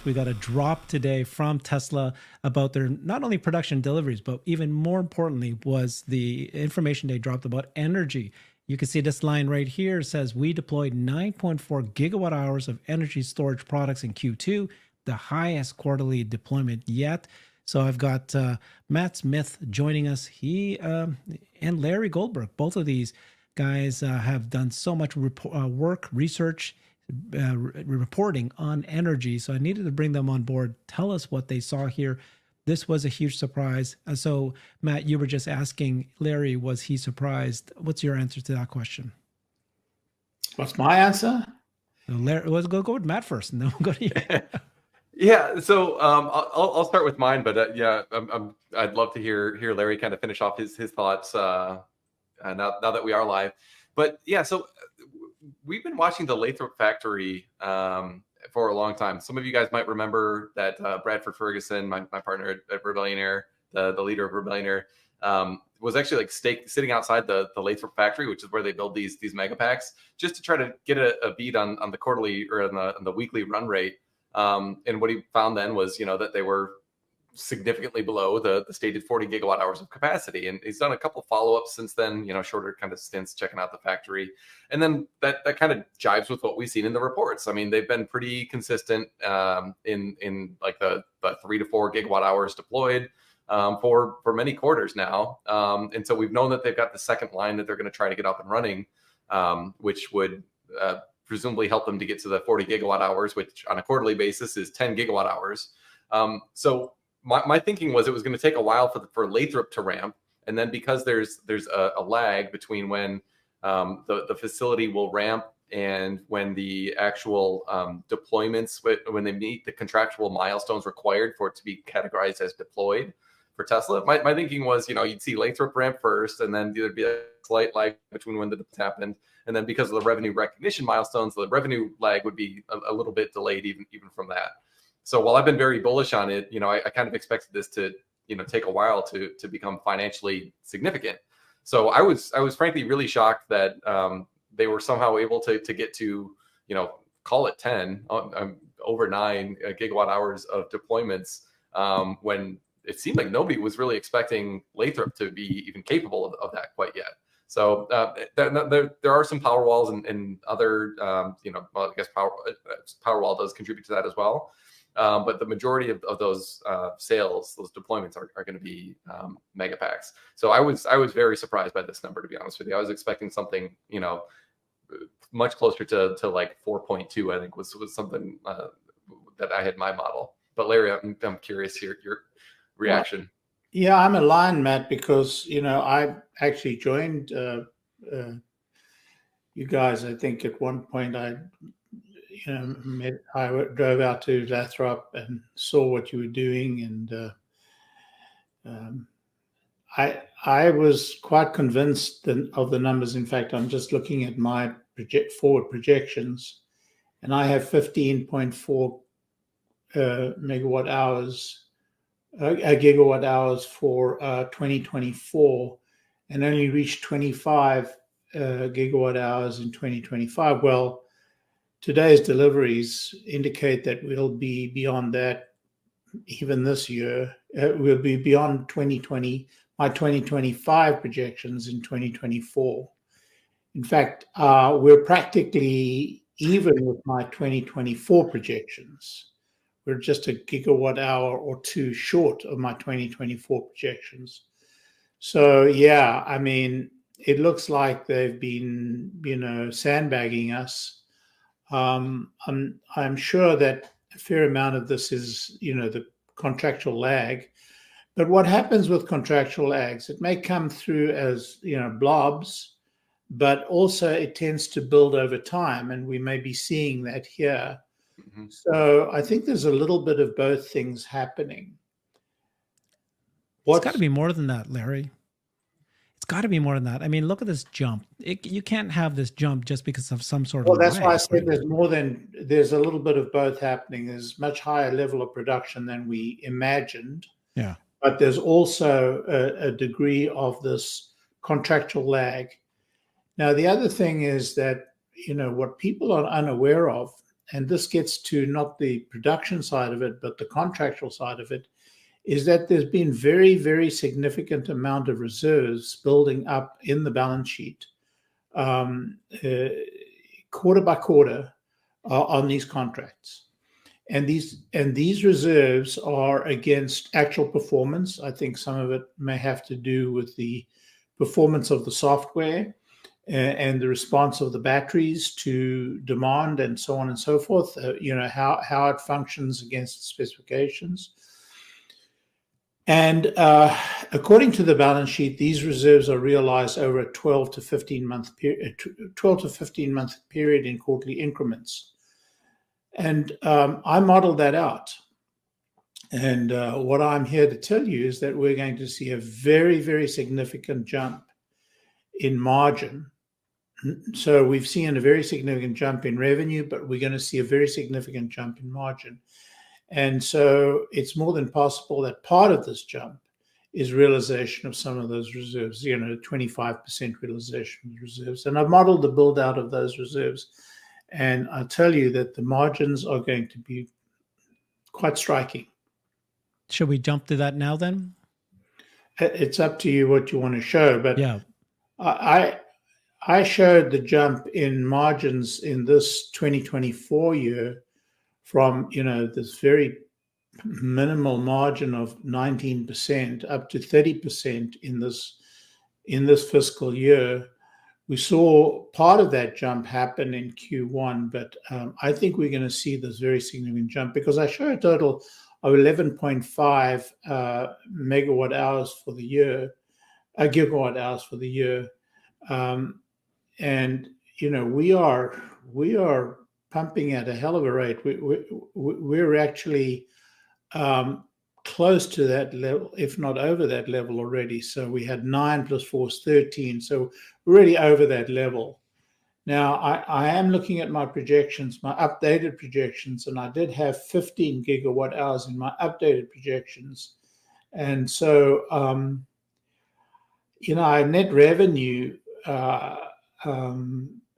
we got a drop today from Tesla about their not only production deliveries, but even more importantly was the information they dropped about energy. You can see this line right here says we deployed 9.4 gigawatt hours of energy storage products in Q2, the highest quarterly deployment yet. So I've got Matt Smith joining us. He and Larry Goldberg, both of these guys have done so much work, research, reporting on energy. So I needed to bring them on board. Tell us what they saw here. This was a huge surprise. So Matt, you were just asking Larry, was he surprised? What's your answer to that question? What's my answer? So Larry, let's go with Matt first, and then we'll go to you. Yeah, so I'll start with mine, but I'd love to hear Larry kind of finish off his thoughts now that we are live. But yeah, so we've been watching the Lathrop factory for a long time. Some of you guys might remember that Bradford Ferguson, my partner at Rebellionaire, the leader of Rebellionaire, was actually like sitting outside the Lathrop factory, which is where they build these mega packs, just to try to get a beat on the quarterly or on the weekly run rate. And what he found then was, that they were significantly below the stated 40 gigawatt hours of capacity. And he's done a couple follow-ups since then, shorter kind of stints checking out the factory. And then that kind of jives with what we've seen in the reports. I mean, they've been pretty consistent in like the 3 to 4 gigawatt hours deployed for many quarters now. And so we've known that they've got the second line that they're going to try to get up and running, which would presumably help them to get to the 40 gigawatt hours, which on a quarterly basis is 10 gigawatt hours. So my thinking was it was going to take a while for Lathrop to ramp. And then because there's a lag between when the facility will ramp and when the actual deployments, when they meet the contractual milestones required for it to be categorized as deployed for Tesla, my thinking was, you'd see Lathrop ramp first, and then there'd be a slight lag between when the deployment happened. And then because of the revenue recognition milestones, the revenue lag would be a little bit delayed even from that. So while I've been very bullish on it, I kind of expected this to, take a while to become financially significant. So I was frankly really shocked that they were somehow able to get to, call it 10, over 9 gigawatt hours of deployments when it seemed like nobody was really expecting Lathrop to be even capable of that quite yet. So there are some power walls and other, well, I guess Powerwall does contribute to that as well. But the majority of those sales, those deployments are going to be mega packs. So I was very surprised by this number, to be honest with you. I was expecting something, much closer to like 4.2, I think was something that I had in my model. But Larry, I'm curious your reaction. Well, yeah, I'm aligned, Matt, because, I actually joined you guys. I think at one point I drove out to Lathrop and saw what you were doing, and I was quite convinced of the numbers. In fact, I'm just looking at my forward projections, and I have 15.4 gigawatt hours for 2024, and only reached 25 gigawatt hours in 2025. Well, today's deliveries indicate that we'll be beyond that even this year. We'll be beyond 2020, my 2025 projections in 2024. In fact, we're practically even with my 2024 projections. We're just a gigawatt hour or two short of my 2024 projections. So, yeah, I mean, it looks like they've been, sandbagging us. I'm sure that a fair amount of this is, the contractual lag. But what happens with contractual lags, it may come through as, blobs, but also it tends to build over time. And we may be seeing that here. Mm-hmm. So I think there's a little bit of both things happening. It's got to be more than that, Larry. It's got to be more than that. I mean, look at this jump. You can't have this jump just because of some sort of. Well, that's why I said there's a little bit of both happening. There's much higher level of production than we imagined. Yeah. But there's also a degree of this contractual lag. Now, the other thing is that, what people are unaware of and this gets to not the production side of it, but the contractual side of it, is that there's been very, very significant amount of reserves building up in the balance sheet, quarter by quarter, on these contracts. And these reserves are against actual performance. I think some of it may have to do with the performance of the software and the response of the batteries to demand and so on and so forth, how it functions against the specifications. And according to the balance sheet, these reserves are realized over a 12 to 15 month period in quarterly increments. And I modeled that out. And what I'm here to tell you is that we're going to see a very, very significant jump in margin. So we've seen a very significant jump in revenue, but we're going to see a very significant jump in margin. And so it's more than possible that part of this jump is realization of some of those reserves, 25% realization of reserves. And I've modeled the build out of those reserves. And I'll tell you that the margins are going to be quite striking. Should we jump to that now then? It's up to you what you want to show. But yeah, I showed the jump in margins in this 2024 year from, this very minimal margin of 19% up to 30% in this fiscal year. We saw part of that jump happen in Q1, but I think we're going to see this very significant jump because I show a total of 11.5 megawatt hours for the year, gigawatt hours for the year. And, we are pumping at a hell of a rate. We're actually close to that level, if not over that level already. So we had 9 plus 4 is 13. So we're already over that level. Now, I am looking at my projections, my updated projections, and I did have 15 gigawatt hours in my updated projections. And so, our net revenue,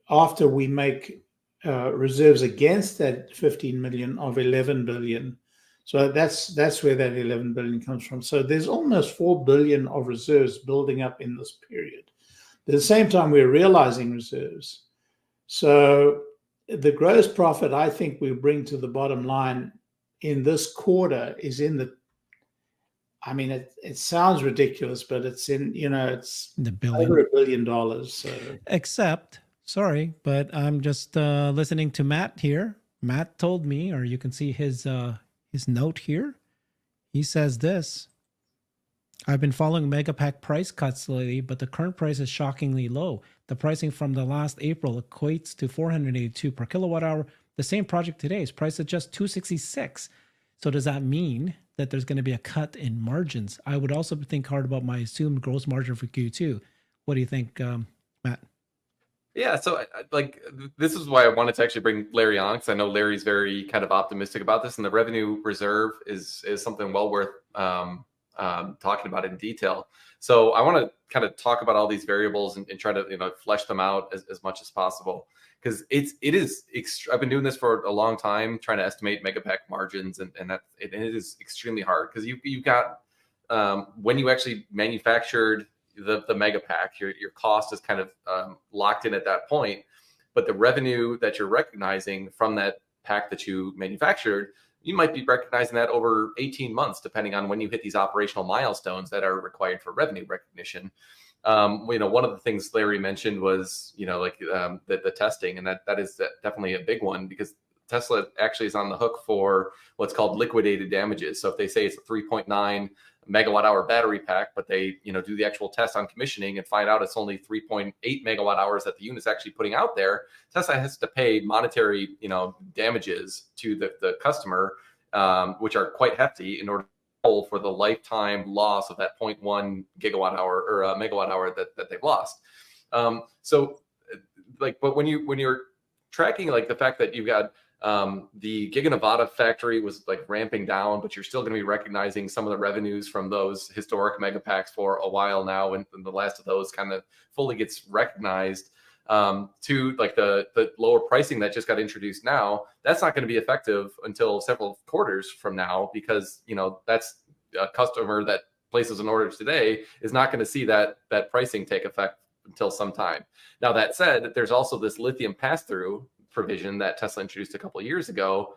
after we make reserves against that 15 million of 11 billion. So that's where that 11 billion comes from. So there's almost 4 billion of reserves building up in this period. At the same time, we're realizing reserves. So the gross profit I think we bring to the bottom line in this quarter is in the, it sounds ridiculous, but it's in, it's the billion. over $1 billion. So. Except, sorry, but I'm just listening to Matt here. Matt told me, or you can see his note here. He says this: I've been following Megapack price cuts lately, but the current price is shockingly low. The pricing from the last April equates to 482 per kilowatt hour. The same project today is priced at just 266. So does that mean that there's going to be a cut in margins? I would also think hard about my assumed gross margin for Q2. What do you think, Matt? Yeah, so this is why I wanted to actually bring Larry on, because I know Larry's very kind of optimistic about this, and the revenue reserve is something well worth talking about in detail. So I want to kind of talk about all these variables and try to flesh them out as much as possible, because it is I've been doing this for a long time, trying to estimate Megapack margins, and it is extremely hard, because you got when you actually manufactured the Megapack, your cost is kind of locked in at that point, but the revenue that you're recognizing from that pack that you manufactured, you might be recognizing that over 18 months, depending on when you hit these operational milestones that are required for revenue recognition. One of the things Larry mentioned was, the testing, and that is definitely a big one, because Tesla actually is on the hook for what's called liquidated damages. So if they say it's a 3.9 megawatt hour battery pack, but they, do the actual test on commissioning and find out it's only 3.8 megawatt hours that the unit's actually putting out there, Tesla has to pay monetary, damages to the customer, which are quite hefty, in order to pay for the lifetime loss of that 0.1 gigawatt hour or megawatt hour that they've lost. But when you're tracking the fact that you've got the Giga Nevada factory was ramping down, but you're still going to be recognizing some of the revenues from those historic Megapacks for a while now, and the last of those kind of fully gets recognized. to like the lower pricing that just got introduced now, that's not going to be effective until several quarters from now, because that's a customer that places an order today is not going to see that pricing take effect until some time. Now, that said, there's also this lithium pass-through provision that Tesla introduced a couple of years ago,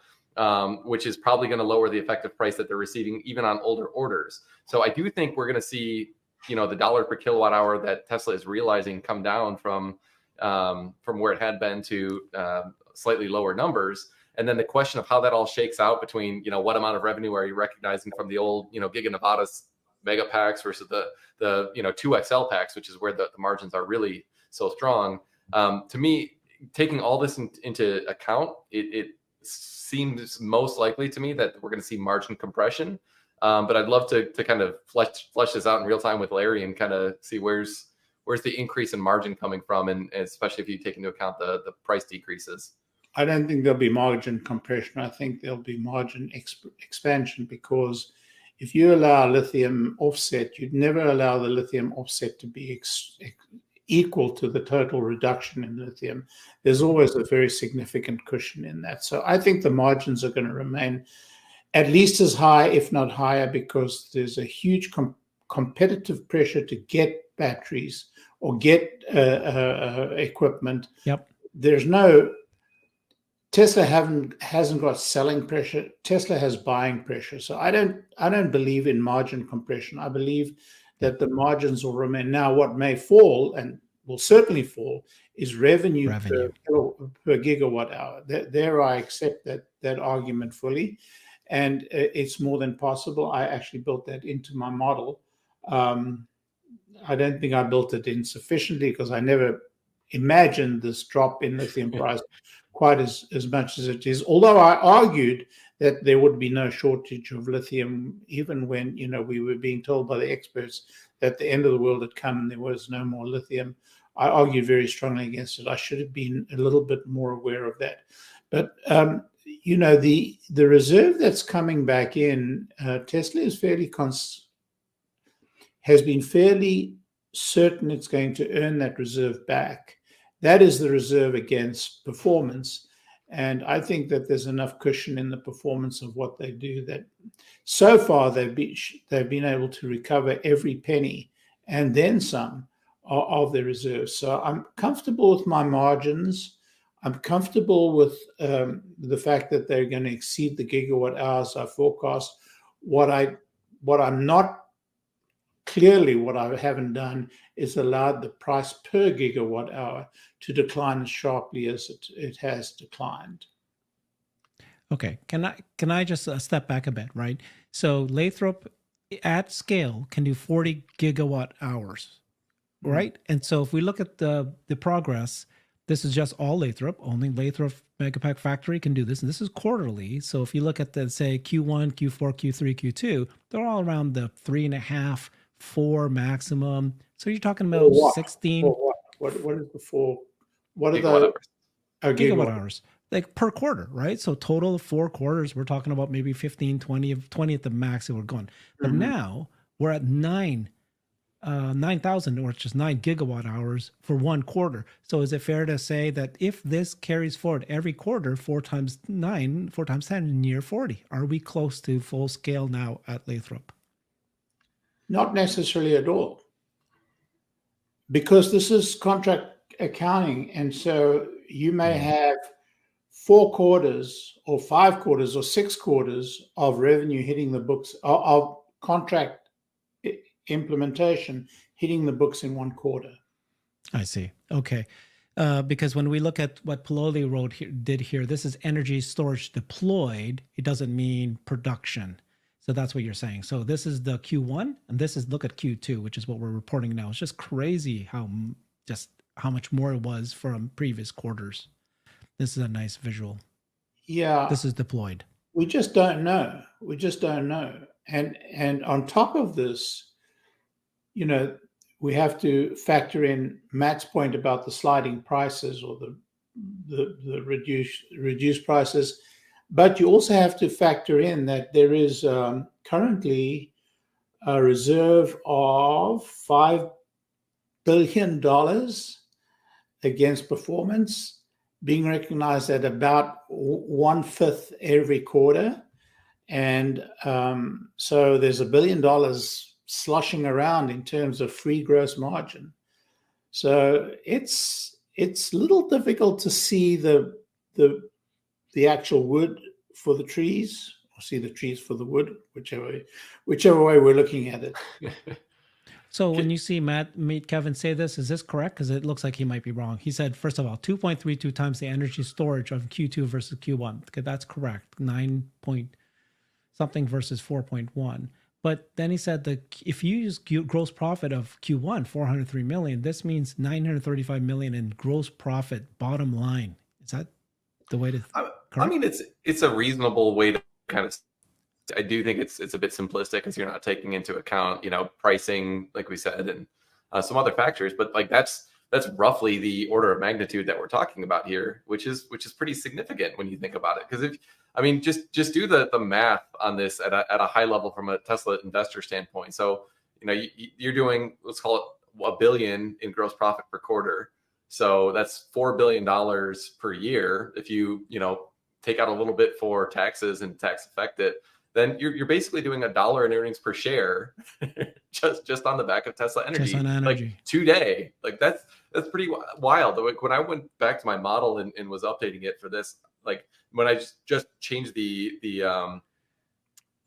which is probably going to lower the effective price that they're receiving even on older orders. So I do think we're going to see, the dollar per kilowatt hour that Tesla is realizing come down from where it had been to slightly lower numbers. And then the question of how that all shakes out between, what amount of revenue are you recognizing from the old, Giga Nevada's mega packs versus the 2XL packs, which is where the margins are really so strong. To me, taking all this into account, it seems most likely to me that we're going to see margin compression. But I'd love to kind of flesh this out in real time with Larry and kind of see where's the increase in margin coming from, and especially if you take into account the price decreases. I don't think there'll be margin compression. I think there'll be margin expansion, because if you allow lithium offset, you'd never allow the lithium offset to be equal to the total reduction in lithium. There's always a very significant cushion in that. So I think the margins are going to remain at least as high, if not higher, because there's a huge competitive pressure to get batteries or get equipment. Yep. There's no Tesla hasn't got selling pressure. Tesla has buying pressure. So I don't believe in margin compression. I believe that the margins will remain. Now, what may fall and will certainly fall is revenue. Per gigawatt hour. There I accept that argument fully, and it's more than possible. I actually built that into my model. I don't think I built it in sufficiently, because I never imagined this drop in lithium price quite as much as it is. Although I argued that there would be no shortage of lithium, even when we were being told by the experts that the end of the world had come and there was no more lithium. I argued very strongly against it. I should have been a little bit more aware of that. But the reserve that's coming back in, Tesla is has been fairly certain it's going to earn that reserve back. That is the reserve against performance. And I think that there's enough cushion in the performance of what they do that so far they've been able to recover every penny and then some of the reserves. So I'm comfortable with my margins. I'm comfortable with the fact that they're going to exceed the gigawatt hours I forecast. What I'm not clearly, what I haven't done is allowed the price per gigawatt hour to decline as sharply as it has declined. Okay, can I just step back a bit, right? So Lathrop at scale can do 40 gigawatt hours, right? And so if we look at the progress, this is just all Lathrop. Only Lathrop Megapack Factory can do this, and this is quarterly. So if you look at the, say, Q1, Q4, Q3, Q2, they're all around the 3.5, 4 maximum. So you're talking about 16. What is the 4? What are gigawatt the gigawatt hours? Like per quarter, right? So total of 4 quarters, we're talking about maybe 15, 20 at the max that we're going. But now we're at 9,000, or it's just 9 gigawatt hours for 1 quarter. So is it fair to say that if this carries forward every quarter, 4 times 9, 4 times 10, near 40? Are we close to full scale now at Lathrop? Not necessarily at all, because this is contract accounting, and so you may have 4 quarters or 5 quarters or 6 quarters of revenue hitting the books, of contract implementation hitting the books in 1 quarter. I see. Okay. Because when we look at what Pololi did here, this is energy storage deployed. It doesn't mean production. So that's what you're saying. So this is the Q1, and this is, look at Q2, which is what we're reporting now. It's just crazy how much more it was from previous quarters. This is a nice visual. Yeah. This is deployed. We just don't know. And on top of this, we have to factor in Matt's point about the sliding prices or the reduced prices. But you also have to factor in that there is currently a reserve of $5 billion against performance, being recognized at about 1/5 every quarter. And so there's $1 billion sloshing around in terms of free gross margin. So it's a little difficult to see the actual wood for the trees, or see the trees for the wood, whichever way we're looking at it. So when you see meet Kevin say this, is this correct? Because it looks like he might be wrong. He said, first of all, 2.32 times the energy storage of Q2 versus Q1. Okay, that's correct. 9 point something versus 4.1. But then he said that if you use gross profit of Q1, 403 million, this means 935 million in gross profit bottom line. Is that the way to? I mean, it's a reasonable way to kind of. I do think it's a bit simplistic because you're not taking into account, pricing, like we said, and some other factors. But like that's roughly the order of magnitude that we're talking about here, which is pretty significant when you think about it. Because just do the math on this at a high level from a Tesla investor standpoint. So you're doing, let's call it $1 billion in gross profit per quarter. So that's $4 billion per year. If you take out a little bit for taxes and tax affect it, then you're basically doing $1 in earnings per share just on the back of Tesla energy, just on energy. Like today. Like that's pretty wild. Like when I went back to my model and was updating it for this, like when I just changed the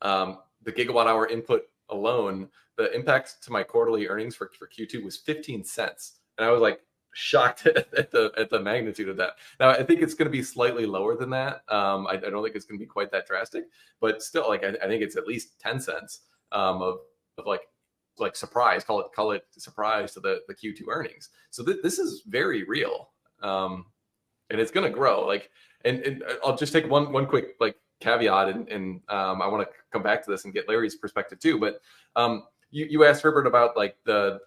gigawatt hour input alone, the impact to my quarterly earnings for Q2 was 15 cents, and I was like shocked at the magnitude of that. Now I think it's going to be slightly lower than that. I don't think it's going to be quite that drastic, but still, like I think it's at least 10 cents of like surprise. Call it surprise to the Q2 earnings. So this is very real, and it's going to grow. Like, and I'll just take one quick like caveat, and I want to come back to this and get Larry's perspective too. But you asked Herbert about like the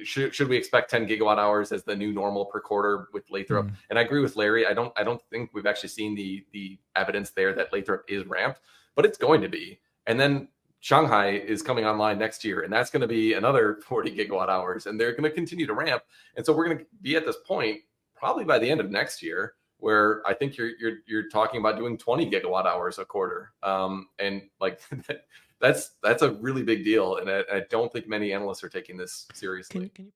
should we expect 10 gigawatt hours as the new normal per quarter with Lathrop? And I agree with Larry. I don't think we've actually seen the evidence there that Lathrop is ramped, but it's going to be. And then Shanghai is coming online next year, and that's going to be another 40 gigawatt hours, and they're going to continue to ramp. And so we're going to be at this point probably by the end of next year, where I think you're talking about doing 20 gigawatt hours a quarter, and like that's a really big deal, and I don't think many analysts are taking this seriously. Can you